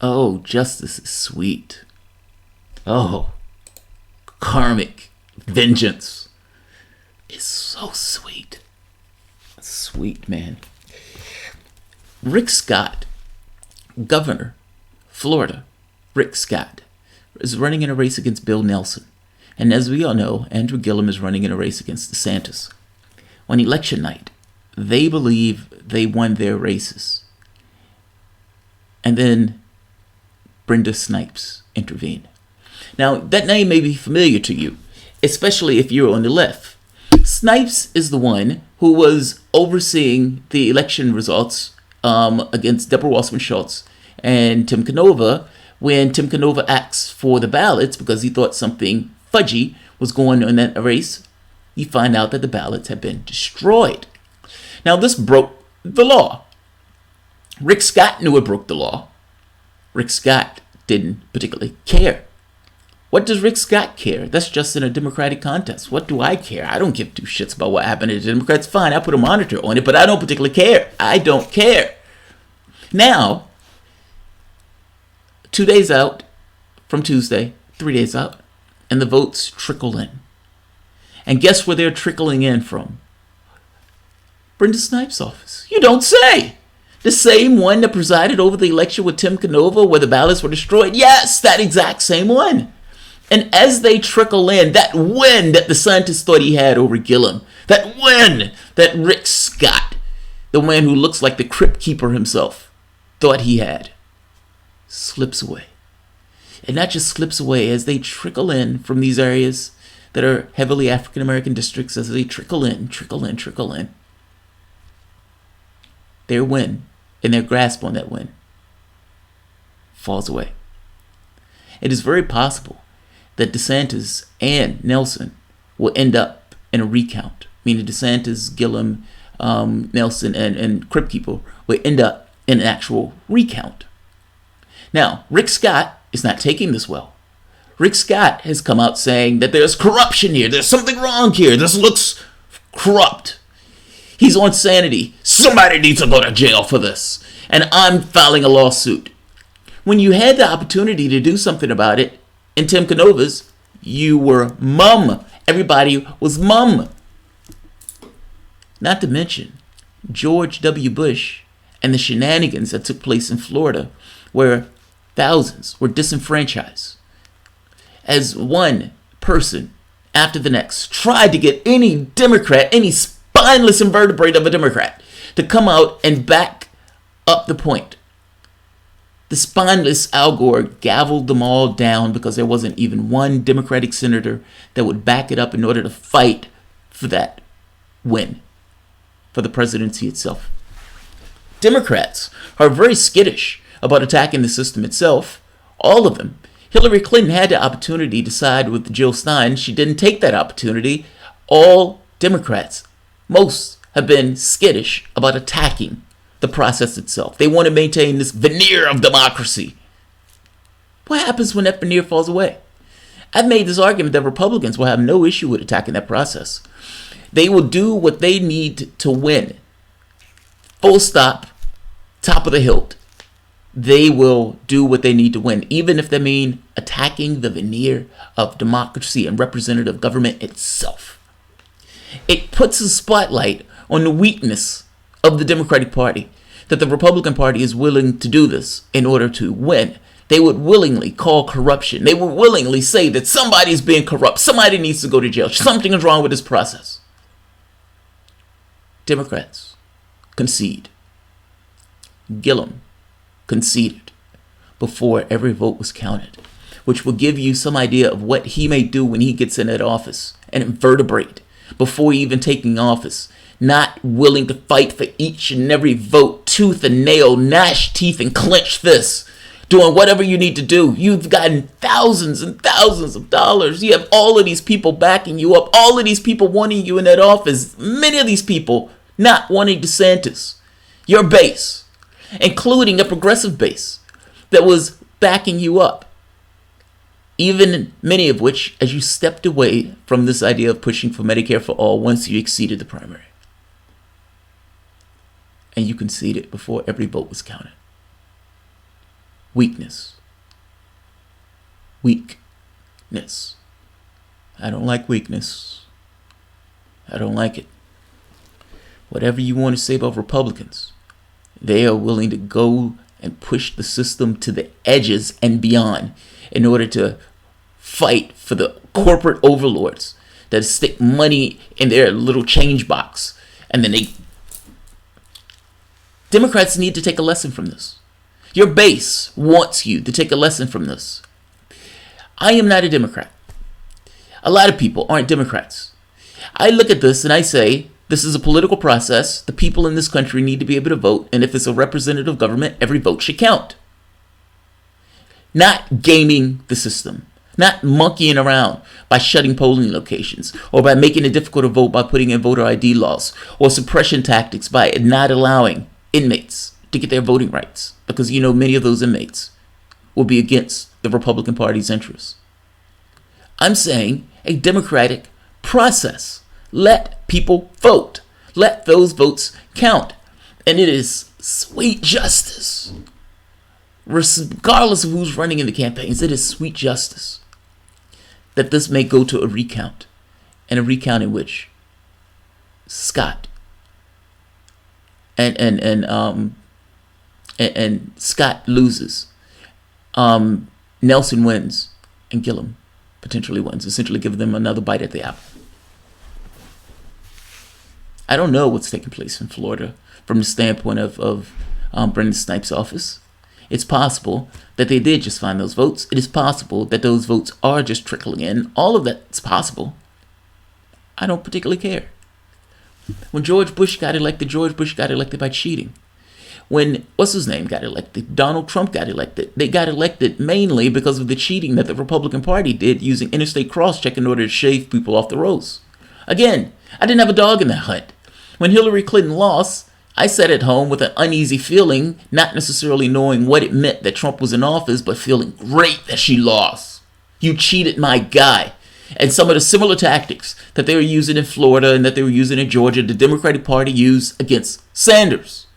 Oh, justice is sweet. Oh, karmic vengeance is so sweet. Sweet, man. Rick Scott, governor, Florida, Rick Scott, is running in a race against Bill Nelson. And as we all know, Andrew Gillum is running in a race against DeSantis. On election night, they believe they won their races. And then Brenda Snipes intervened. Now, that name may be familiar to you, especially if you're on the left. Snipes is the one who was overseeing the election results against Deborah Wasserman Schultz and Tim Canova when Tim Canova asked for the ballots because he thought something fudgy was going on in that race. You find out that the ballots had been destroyed. Now, this broke the law. Rick Scott knew it broke the law. Rick Scott didn't particularly care. What does Rick Scott care? That's just in a Democratic contest. What do I care? I don't give two shits about what happened to the Democrats. Fine, I put a monitor on it, but I don't particularly care. I don't care. Now, 2 days out from Tuesday, 3 days out, and the votes trickle in. And guess where they're trickling in from? Brenda Snipes' office. You don't say. The same one that presided over the election with Tim Canova where the ballots were destroyed? Yes, that exact same one. And as they trickle in, that win that the scientists thought he had over Gillum, that win that Rick Scott, the man who looks like the crypt keeper himself, thought he had, slips away. And not just slips away, as they trickle in from these areas that are heavily African-American districts, as they trickle in, their win and their grasp on that win falls away. It is very possible that DeSantis and Nelson will end up in a recount, meaning DeSantis, Gillum, Nelson, and Crypt Keeper will end up in an actual recount. Now, Rick Scott is not taking this well. Rick Scott has come out saying that there's corruption here, there's something wrong here, this looks corrupt. He's on sanity. Somebody needs to go to jail for this. And I'm filing a lawsuit. When you had the opportunity to do something about it, in Tim Canova's, you were mum. Everybody was mum. Not to mention George W. Bush and the shenanigans that took place in Florida, where thousands were disenfranchised. As one person after the next tried to get any Democrat, any spineless invertebrate of a Democrat, to come out and back up the point. The spineless Al Gore gavelled them all down because there wasn't even one Democratic senator that would back it up in order to fight for that win, for the presidency itself. Democrats are very skittish about attacking the system itself, all of them. Hillary Clinton had the opportunity to side with Jill Stein. She didn't take that opportunity. All Democrats, most, have been skittish about attacking the process itself. They want to maintain this veneer of democracy. What happens when that veneer falls away? I've made this argument that Republicans will have no issue with attacking that process. They will do what they need to win. Full stop, top of the hilt. They will do what they need to win, even if they mean attacking the veneer of democracy and representative government itself. It puts a spotlight on the weakness of the Democratic Party, that the Republican Party is willing to do this in order to win. They would willingly call corruption. They would willingly say that somebody's being corrupt. Somebody needs to go to jail. Something is wrong with this process. Democrats concede. Gillum conceded before every vote was counted, which will give you some idea of what he may do when he gets in that office, an invertebrate, before even taking office, not willing to fight for each and every vote, tooth and nail, gnash teeth and clench fists, doing whatever you need to do. You've gotten thousands and thousands of dollars. You have all of these people backing you up, all of these people wanting you in that office, many of these people not wanting DeSantis. Your base, including a progressive base that was backing you up, even many of which, as you stepped away from this idea of pushing for Medicare for all once you exceeded the primary. And you conceded before every vote was counted. weakness. Weakness. I don't like weakness. I don't like it. Whatever you want to say about Republicans, they are willing to go and push the system to the edges and beyond in order to fight for the corporate overlords that stick money in their little change box. And then Democrats need to take a lesson from this. Your base wants you to take a lesson from this. I am not a Democrat. A lot of people aren't Democrats. I look at this and I say, this is a political process. The people in this country need to be able to vote. And if it's a representative government, every vote should count. Not gaming the system. Not monkeying around by shutting polling locations, or by making it difficult to vote by putting in voter ID laws, or suppression tactics by not allowing inmates to get their voting rights, because many of those inmates will be against the Republican Party's interests. I'm saying a democratic process. Let people vote. Let those votes count. And it is sweet justice. Regardless of who's running in the campaigns, it is sweet justice that this may go to a recount, and a recount in which Scott and Scott loses, Nelson wins, and Gillum potentially wins, essentially giving them another bite at the apple. I don't know what's taking place in Florida from the standpoint of Brendan Snipes' office. It's possible that they did just find those votes. It is possible that those votes are just trickling in. All of that's possible. I don't particularly care. When George Bush got elected by cheating. When, what's his name got elected? Donald Trump got elected. They got elected mainly because of the cheating that the Republican Party did using interstate cross-check in order to shave people off the rolls. Again, I didn't have a dog in that hunt. When Hillary Clinton lost, I sat at home with an uneasy feeling, not necessarily knowing what it meant that Trump was in office, but feeling great that she lost. You cheated my guy. And some of the similar tactics that they were using in Florida and that they were using in Georgia, the Democratic Party used against Sanders.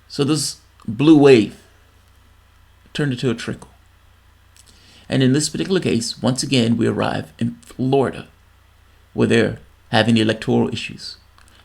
So this blue wave turned into a trickle. And in this particular case, once again, we arrive in Florida, where they're having electoral issues.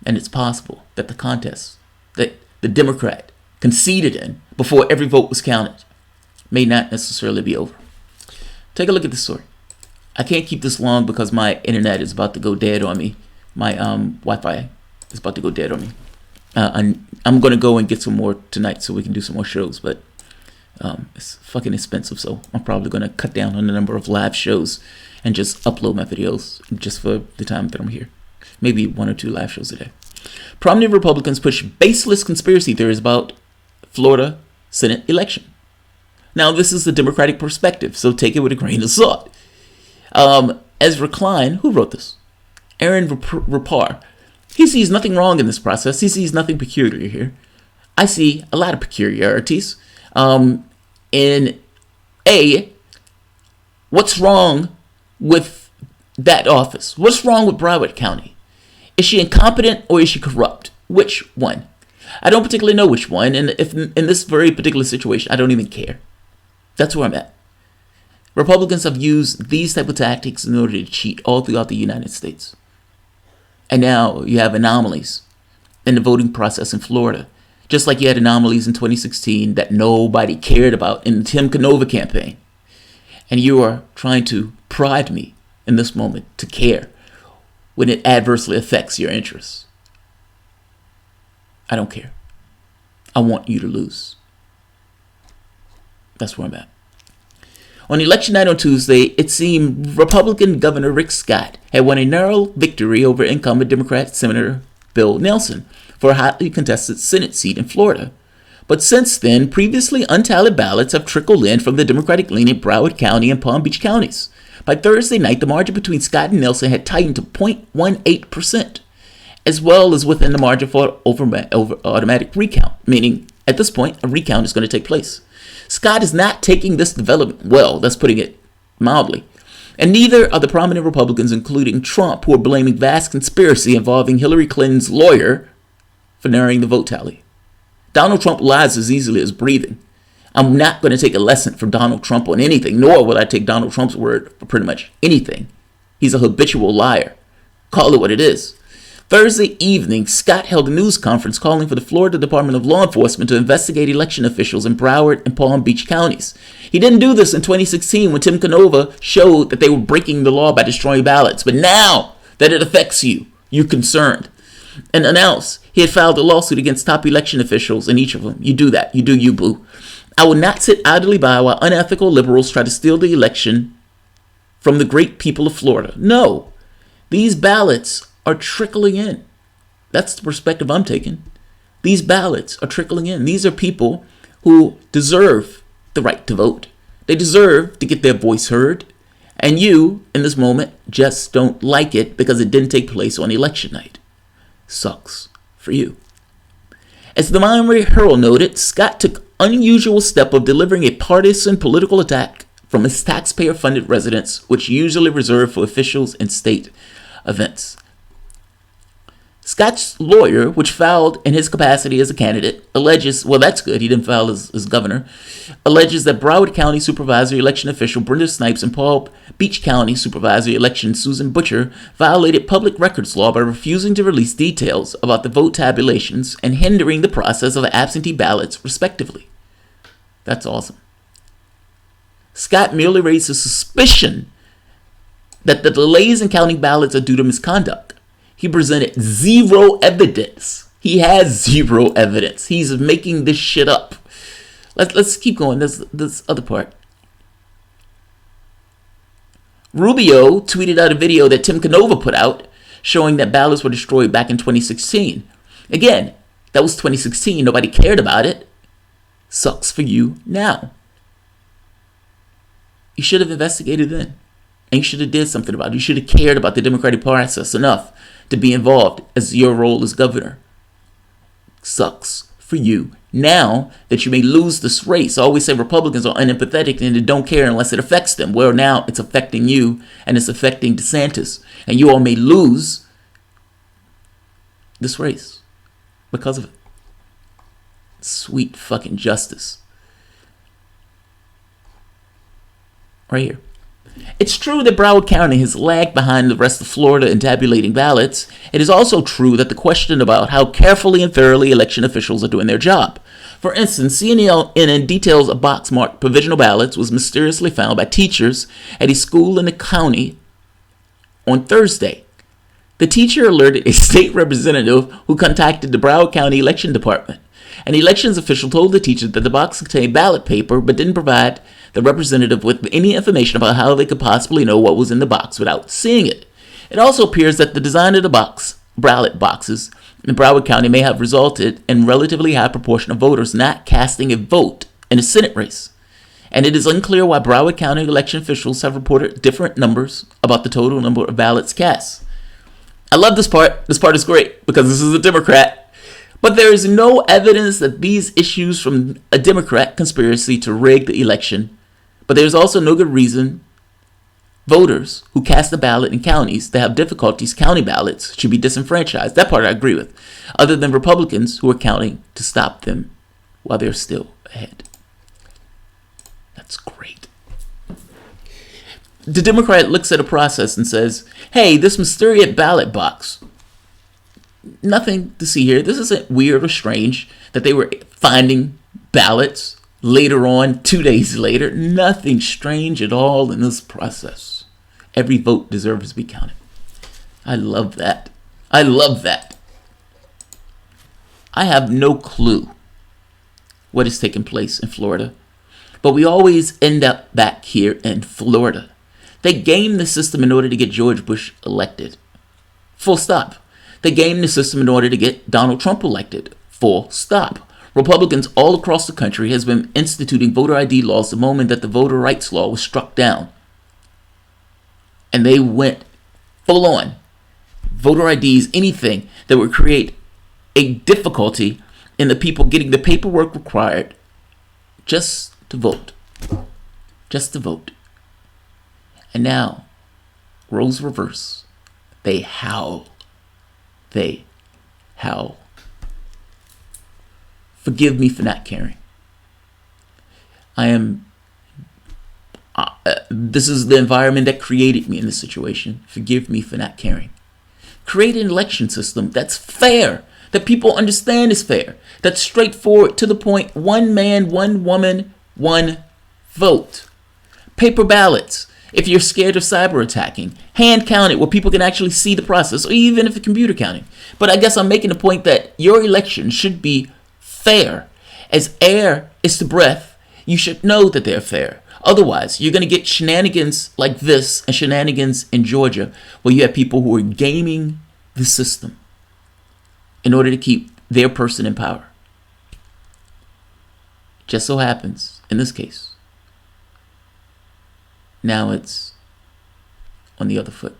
And it's possible that the contest that the Democrat conceded in before every vote was counted may not necessarily be over. Take a look at this story. I can't keep this long because my internet is about to go dead on me. My Wi-Fi is about to go dead on me. I'm going to go and get some more tonight so we can do some more shows, but it's fucking expensive, so I'm probably going to cut down on the number of live shows and just upload my videos just for the time that I'm here. Maybe 1 or 2 live shows a day. Prominent Republicans push baseless conspiracy theories about Florida Senate election. Now, this is the Democratic perspective, so take it with a grain of salt. Ezra Klein, who wrote this? Aaron Rapar. He sees nothing wrong in this process. He sees nothing peculiar here. I see a lot of peculiarities. In what's wrong with that office? What's wrong with Broward County? Is she incompetent or is she corrupt? Which one? I don't particularly know which one, and if in this very particular situation, I don't even care. That's where I'm at. Republicans have used these type of tactics in order to cheat all throughout the United States. And now you have anomalies in the voting process in Florida, just like you had anomalies in 2016 that nobody cared about in the Tim Canova campaign. And you are trying to prod me in this moment to care when it adversely affects your interests. I don't care. I want you to lose. That's where I'm at. On election night on Tuesday, it seemed Republican Governor Rick Scott had won a narrow victory over incumbent Democrat Senator Bill Nelson for a hotly contested Senate seat in Florida. But since then, previously untallied ballots have trickled in from the Democratic-leaning Broward County and Palm Beach counties. By Thursday night, the margin between Scott and Nelson had tightened to 0.18%, as well as within the margin for automatic recount, meaning at this point, a recount is going to take place. Scott is not taking this development well, that's putting it mildly. And neither are the prominent Republicans, including Trump, who are blaming vast conspiracy involving Hillary Clinton's lawyer for narrowing the vote tally. Donald Trump lies as easily as breathing. I'm not going to take a lesson from Donald Trump on anything, nor will I take Donald Trump's word for pretty much anything. He's a habitual liar. Call it what it is. Thursday evening, Scott held a news conference calling for the Florida Department of Law Enforcement to investigate election officials in Broward and Palm Beach counties. He didn't do this in 2016 when Tim Canova showed that they were breaking the law by destroying ballots. But now that it affects you, you're concerned. And announced he had filed a lawsuit against top election officials in each of them. You do that. You do you, boo. I will not sit idly by while unethical liberals try to steal the election from the great people of Florida. No, these ballots are trickling in. That's the perspective I'm taking. These ballots are trickling in. These are people who deserve the right to vote. They deserve to get their voice heard. And you, in this moment, just don't like it because it didn't take place on election night. Sucks for you. As the Miami Herald noted, Scott took unusual step of delivering a partisan political attack from his taxpayer-funded residence, which usually reserved for officials and state events. Scott's lawyer, which filed in his capacity as a candidate, alleges, well, that's good, he didn't file as governor, alleges that Broward County Supervisory Election official Brenda Snipes and Palm Beach County Supervisory Election Susan Butcher violated public records law by refusing to release details about the vote tabulations and hindering the process of absentee ballots, respectively. That's awesome. Scott merely raised a suspicion that the delays in counting ballots are due to misconduct. He presented zero evidence. He has zero evidence. He's making this shit up. Let's keep going. There's this other part. Rubio tweeted out a video that Tim Canova put out showing that ballots were destroyed back in 2016. Again, that was 2016. Nobody cared about it. Sucks for you now. You should have investigated then. And you should have did something about it. You should have cared about the democratic process enough to be involved as your role as governor. Sucks for you now that you may lose this race. I always say Republicans are unempathetic and they don't care unless it affects them. Well, now it's affecting you and it's affecting DeSantis. And you all may lose this race because of it. Sweet fucking justice. Right here. It's true that Broward County has lagged behind the rest of Florida in tabulating ballots. It is also true that the question about how carefully and thoroughly election officials are doing their job. For instance, CNN details a box marked provisional ballots was mysteriously found by teachers at a school in the county on Thursday. The teacher alerted a state representative who contacted the Broward County Election Department. An elections official told the teacher that the box contained ballot paper but didn't provide the representative with any information about how they could possibly know what was in the box without seeing it. It also appears that the design of the ballot boxes in Broward County may have resulted in a relatively high proportion of voters not casting a vote in a Senate race. And it is unclear why Broward County election officials have reported different numbers about the total number of ballots cast. I love this part. This part is great because this is a Democrat. But there is no evidence that these issues from a Democrat conspiracy to rig the election. But there's also no good reason voters who cast a ballot in counties that have difficulties counting ballots should be disenfranchised. That part I agree with. Other than Republicans who are counting to stop them while they're still ahead. That's great. The Democrat looks at a process and says, hey, this mysterious ballot box. Nothing to see here. This isn't weird or strange that they were finding ballots later on, 2 days later. Nothing strange at all in this process. Every vote deserves to be counted. I love that. I love that. I have no clue what is taking place in Florida, but we always end up back here in Florida. They gamed the system in order to get George Bush elected. Full stop. They gamed the system in order to get Donald Trump elected. Full stop. Republicans all across the country has been instituting voter ID laws the moment that the voter rights law was struck down. And they went full on. Voter IDs, anything that would create a difficulty in the people getting the paperwork required just to vote. Just to vote. And now, roles reverse. They howl. They howl. Forgive me for not caring. This is the environment that created me in this situation. Forgive me for not caring. Create an election system that's fair, that people understand is fair, that's straightforward, to the point. One man, one woman, one vote. Paper ballots. If you're scared of cyber attacking, hand count it where people can actually see the process, or even if it's computer counting. But I guess I'm making the point that your election should be fair. As air is to breath, you should know that they're fair. Otherwise, you're going to get shenanigans like this and shenanigans in Georgia, where you have people who are gaming the system in order to keep their person in power. Just so happens, in this case, now it's on the other foot.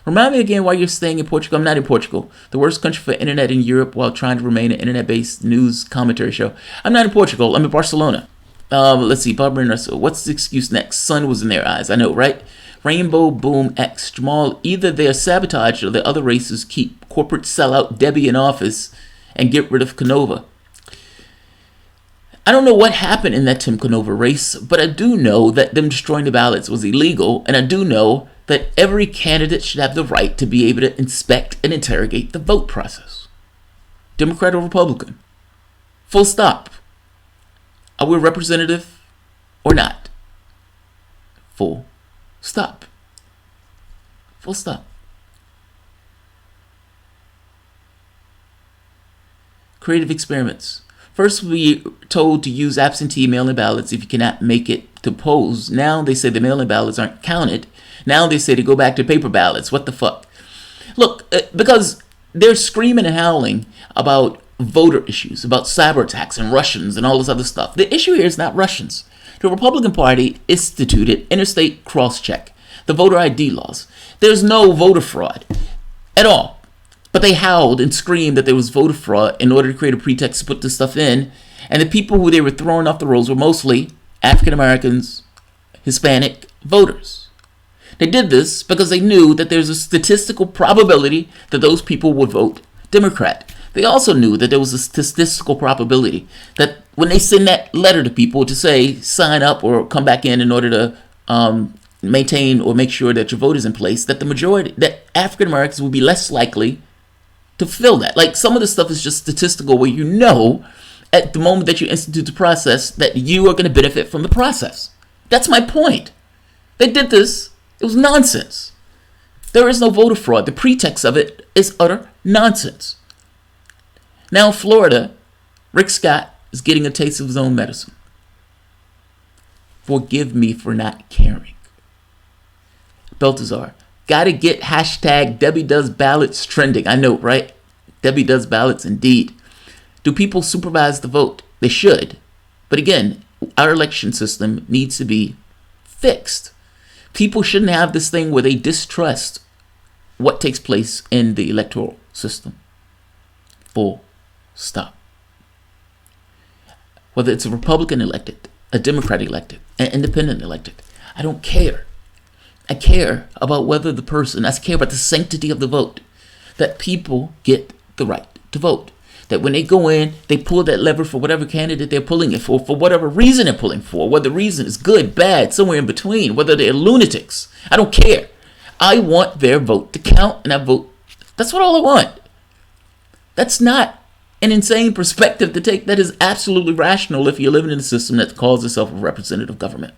Remind me again why you're staying in Portugal. I'm not in Portugal. The worst country for internet in Europe while trying to remain an internet-based news commentary show. I'm not in Portugal. I'm in Barcelona. Let's see. Barbara and Russell. What's the excuse next? Sun was in their eyes. I know, right? Rainbow Boom X. Jamal, either they're sabotaged or the other races keep corporate sellout Debbie in office and get rid of Canova. I don't know what happened in that Tim Canova race, but I do know that them destroying the ballots was illegal, and I do know that every candidate should have the right to be able to inspect and interrogate the vote process. Democrat or Republican. Full stop. Are we representative or not? Full stop. Full stop. Creative experiments. First, we told to use absentee mail-in ballots if you cannot make it to polls. Now they say the mail-in ballots aren't counted. Now they say to go back to paper ballots. What the fuck? Look, because they're screaming and howling about voter issues, about cyber attacks and Russians and all this other stuff. The issue here is not Russians. The Republican Party instituted interstate cross-check, the voter ID laws. There's no voter fraud at all. But they howled and screamed that there was voter fraud in order to create a pretext to put this stuff in. And the people who they were throwing off the rolls were mostly African Americans, Hispanic voters. They did this because they knew that there's a statistical probability that those people would vote Democrat. They also knew that there was a statistical probability that when they send that letter to people to say sign up or come back in order to maintain or make sure that your vote is in place, that the majority, that African Americans would be less likely to fill that. Like, some of this stuff is just statistical, where you know at the moment that you institute the process that you are going to benefit from the process. That's my point. They did this. It was nonsense. There is no voter fraud. The pretext of it is utter nonsense. Now in Florida, Rick Scott is getting a taste of his own medicine. Forgive me for not caring. Baltazar, gotta get hashtag Debbie Does Ballots trending. I know, right? Debbie Does Ballots indeed. Do people supervise the vote? They should. But again, our election system needs to be fixed. People shouldn't have this thing where they distrust what takes place in the electoral system. Full stop. Whether it's a Republican elected, a Democrat elected, an independent elected, I don't care. I care about whether the person, I care about the sanctity of the vote, that people get the right to vote. That when they go in, they pull that lever for whatever candidate they're pulling it for whatever reason they're pulling for, whether the reason is good, bad, somewhere in between, whether they're lunatics. I don't care. I want their vote to count, and I vote. That's what all I want. That's not an insane perspective to take. That is absolutely rational if you're living in a system that calls itself a representative government.